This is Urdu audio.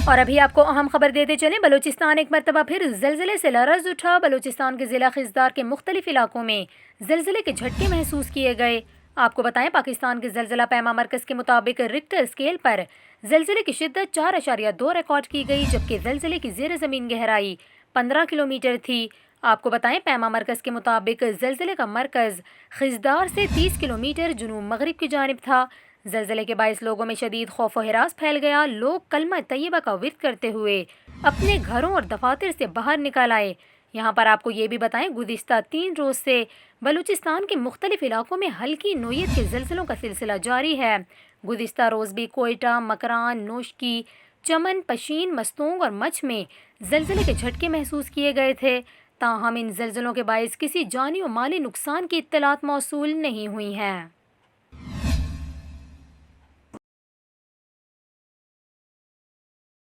اور ابھی آپ کو اہم خبر دیتے چلیں، بلوچستان ایک مرتبہ پھر زلزلے سے لرز اٹھا۔ بلوچستان کے ضلع خضدار کے مختلف علاقوں میں زلزلے کے جھٹکے محسوس کیے گئے۔ آپ کو بتائیں، پاکستان کے زلزلہ پیما مرکز کے مطابق ریکٹر اسکیل پر زلزلے کی شدت 4.2 ریکارڈ کی گئی، جبکہ زلزلے کی زیر زمین گہرائی 15 کلومیٹر تھی۔ آپ کو بتائیں، پیما مرکز کے مطابق زلزلے کا مرکز خضدار سے 30 کلومیٹر جنوب مغرب کی جانب تھا۔ زلزلے کے باعث لوگوں میں شدید خوف و ہراس پھیل گیا۔ لوگ کلمہ طیبہ کا ورد کرتے ہوئے اپنے گھروں اور دفاتر سے باہر نکل آئے۔ یہاں پر آپ کو یہ بھی بتائیں، گزشتہ 3 روز سے بلوچستان کے مختلف علاقوں میں ہلکی نوعیت کے زلزلوں کا سلسلہ جاری ہے۔ گزشتہ روز بھی کوئٹہ، مکران، نوشکی، چمن، پشین، مستونگ اور مچھ میں زلزلے کے جھٹکے محسوس کیے گئے تھے۔ تاہم ان زلزلوں کے باعث کسی جانی و مالی نقصان کی اطلاعات موصول نہیں ہوئی ہیں۔